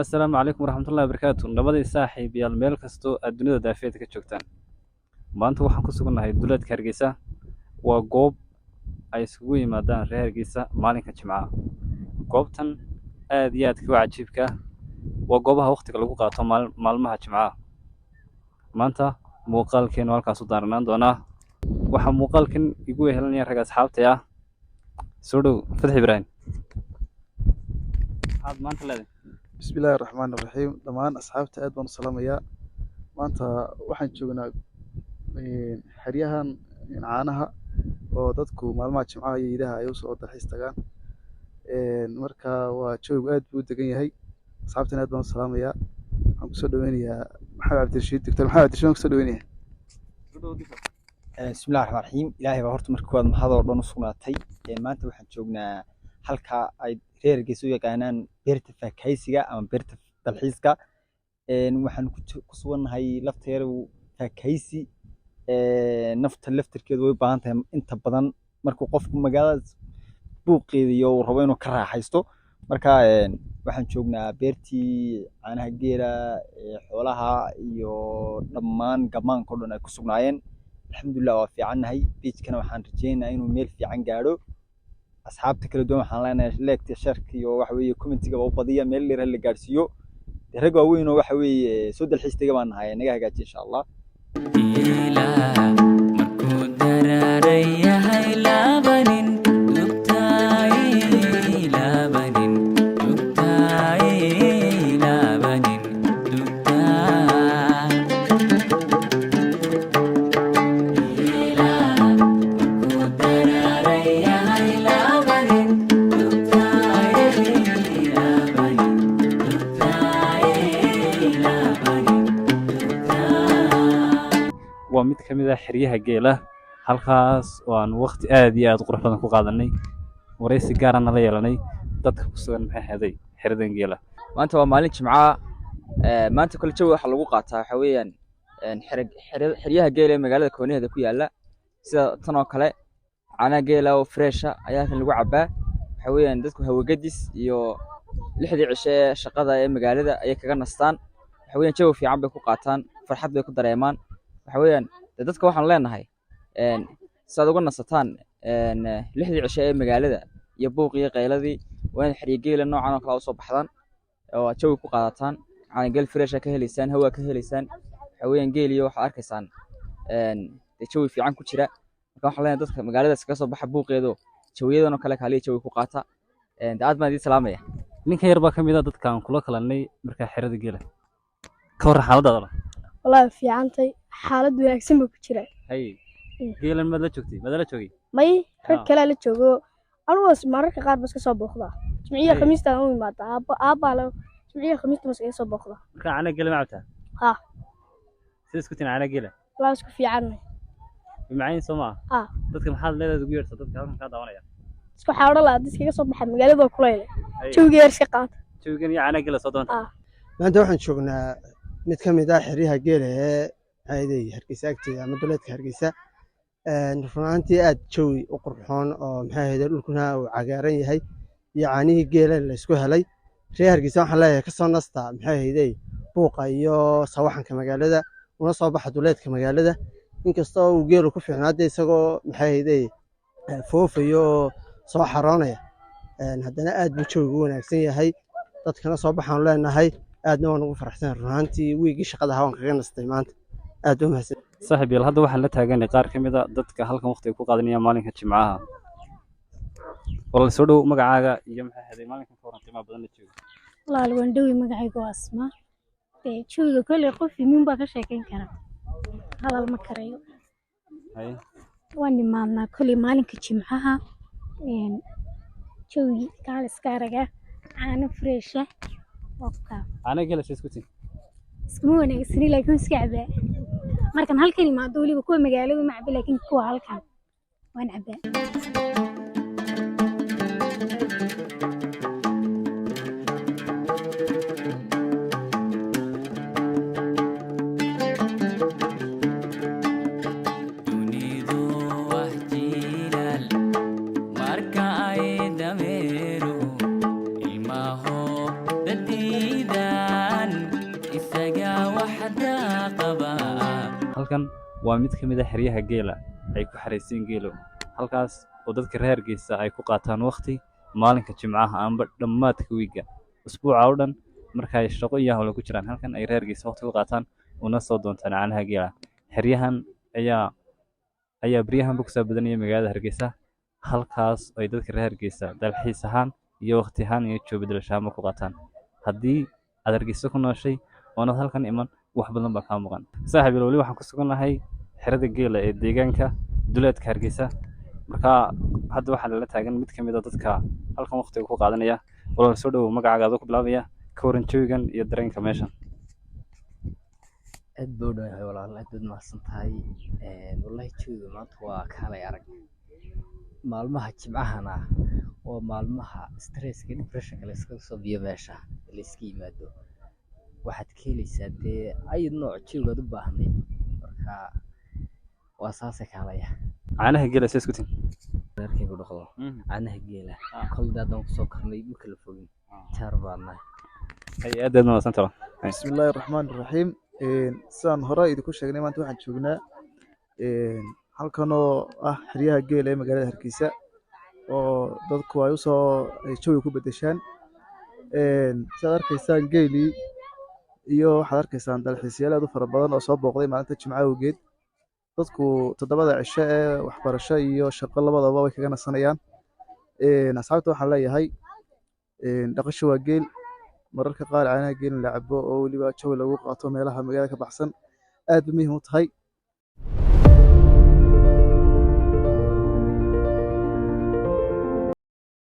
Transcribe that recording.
السلام عليكم ورحمة الله وبركاته. نبضي صاحب يا الميل كستو الدنيا دافيت كجوجتان. maanta waxaan ku sugannahay duleedka Hargeysa. waa goob ay isugu yimaadaan reer Hargeysa maalinka Jimcaha. goobtan aad iyo aad ka cajiibka waa goobaha waqtiga lagu qaato maalmaha Jimcaha. maanta muuqaalkeenu halkaas u daaranaan doonaa. waxa muuqaalkan igu wehelinaya rag asxaabtay ah. soo dhow Fadxi Ibrahim. aad maanta leedahay بسم الله الرحمن الرحيم دمان أصحابتي أد بن سلامية maanta waxaan joognaa xeryahan caanaha oo dadku maalmaha Jimcaha iyo Iidaha ay u soo dalxiis tagaan marka waa joog aad buu degan yahay asxaabtana aad baan salaamaya waxaan ku soo dhaweynayaa Maxamed Cabdirashiid Dr. Maxamed Cabdirashiid ku soo dhaweynaya بسم الله الرحمن الرحيم إلهي بهرت مركواد محاضر دون سقناتي maanta waxaan joognaa halka ay reer Hargeysa u yaqaanaan beerta faakaysiga ama beerta dalxiiska waxaan ku sugannahay lafteeru faakaysi nafta laftirkeedu way baahan tahay inta badan markuu qofku magaalada buuqeediyo uu rabo inuu ka raaxaysto marka waxaan joognaa beertii caanaha geela xoolaha iyo dhammaan gamaanka oo dhan ay ku sugnaayeen alxamdulillah waa fiicannahay beejkana waxaan rajeynayaa inuu meel fiican gaadho asxaabta kala duwan waxaan leenahay leegta sharka iyo waxa weeye commentiga oo badiya meel dheer la gaarsiiyo rag waaweyn oo waxa weeye soo dalxiistiga baan nahay naga hagaaji insha Allah ila markuu dararayahay laabanin dugtaay laabanin dugtaay laabanin dugtaay ila markuu dararayahay laabanin dugtaay laabanin waa mid ka mid ah xeryaha geela halkaas oo aan waqti aad iyo aad qurux badan ku qaadanay wareysi gaar ah la yeelanay dadka ku sugan maxay haday xeradan geela maanta waa maalin Jimcaha maanta kale jawi waxa lagu qaataa waxa weeyaan xeryaha geela ee magaalada Koonaheeda ku yaala sida tan oo kale caana geela oo fresh ayaa kan lagu cabaa waxa weeyaan dadku hawagadis iyo lixdii cishe shaqada ee magaalada ay kaga nastaan waxa weeyaan jawi fiican bay ku qaataan farxad bay ku dareemaan waxa weeyaan dadka waxaan leenahay saad uga nasataan lixdii cishe ee magaalada iyo buuqiyo qayladii waa in xeryo geela noocan oo kala soo baxdaan oo jawi ku qaadataan caana geel fresh ka helaysaan hawa ka helaysaan waxa weeyaan geeliyo waxa arkaysaan jawi fiican ku jira marka waxaan leenahay dadka magaalada iska soo baxa buuqeedo jawiyadan oo kale kaliya jawi ku qaata aad baan idin salaamaya ninka yar baa ka mid ah dadka aan kula kalanay marka xerada geela ka war xaaladaada والله في عنتي حالد wanaagsan buu ku jiraa hay geelan ma la joogtay ma la joogay may rag kale la joogo always mararka qaar bas ka soo booqda Jimciyaha Khamiista oo imaada aaba la Jimciyaha Khamiista mas ka soo booqda marka ana geela ma cabtaa ha sidoo isku tiin ana geela la isku fiican bimacaan Soomaa dadka maxaad leedahay ugu yeerto dadka halkan ka daawanaya isku xawro la dadka iga soo baxay magaalada kuleyl jawiga yar iska qaat jawigan iyo ana geela soo doonta maanta waxaan joognaa mid ka mid ah xeryaha geela ee hay'adda Hargeysa agteeda ama duleedka Hargeysa runaantii aad jawi u qurxoon oo maxay ahayd dhulkuna uu cagaaran yahay iyo caanihii geela la isku helay reer Hargeysa waxaan leeyahay ka soo nasta maxay ahayd buuqa iyo sawaxanka magaalada una soo baxa duleedka magaalada inkastoo uu geelu ku fiicnaaday isagoo maxay ahayd foofayo soo xaroonaya haddana aad buu jawigu wanaagsan yahay dadkana soo baxaan leenahay aadna waan ugu faraxsanahay runaantii wiigii shaqada hawaan kaga nastay maanta aad u mahadsan saaxiib yeel hadda waxaan la taaganay qaar ka mid ah dadka halkan waqtiga ku qaadanaya maalinka Jimcaha wala soo dhow magacaaga iyo maxay haday maalinkan ka waran qiimo badan la joogo walaal waan dhawi magacaygu waa Asma jawiga kale qof imin baa ka sheekeyn kara hadal ma karayo hay waan imaadnaa kale maalinka Jimcaha jawi kaal iska araga caano fresh ana geela isku tiin iskuma wanaagsani laakiin iska cabaa markan halkan imaado weliba kuwa magaalada ma cabo laakiin kuwa halkan waan cabaa halkan waa mid ka mid ah xeryaha geela ay ku xaraysiin geelo halkaas oo dadka reer Hargeysa ay ku qaataan waqti maalinka Jimcaha amba dhammaadka wiiga usbuuca oo dhan marka ay shaqo iyo hawl ku jiraan halkan ay reer Hargeysa waqti ku qaataan una soo doontaan caanaha geela xeryahan ayaa bariyahan ku soo badanaya magaalada Hargeysa halkaas ay dadka reer Hargeysa dalxiis ahaan iyo waqti ahaan iyo joobidlashaamo ku qaataan haddii aad Hargeysa ku nooshay oo halkan iman wax badan baa ka muuqan saaxiib wali waxaan ku suganahay xerada geela ee deegaanka duleedka Hargeysa marka hadda waxaan la taagan mid kamid ah dadka halkan waqtiga ku qaadanaya walaal soo dhaw magacaaga ku bilaabaya ka waran joogan iyo dareenka meeshan aad buu dhahay walaal aad mahadsan tahay wallahi jooga maanta waa kaalay arag maalmaha Jimcahana oo maalmaha stresska depression kale iska soo biyo meesha la iska yimaado waxaad ka helaysaa dee ay nooc joogaad u baahnay marka waa saasay kaalaya caanaha geela say isku tin darkay ku dhaqdo caanaha geela kol daadan ku soo karnay ma kala fogin jaar baadnay ay aad ma santara bismillahir rahmaanir rahiim saan hore idinku sheegnay maanta waxaan joognaa halkan oo ah xeryaha geela ee magaalada Hargeysa oo dadku ay u soo jawi ku bedeshaan sidaad arkaysaan geelii iyo waxaad arkaysaan dalxiisayaal aad u fara badan oo soo booqday maalinta Jimcaha awgeed dadku 7 cisho ee waxbarasho iyo shaqo labadaba way kaga nasanayaan asxaabta waxaan leeyahay dhaqasho waa geel mararka qaar caanaha geel la cabo oo waliba jawi lagu qaato meelaha magaalada ka baxsan aad muhiim u tahay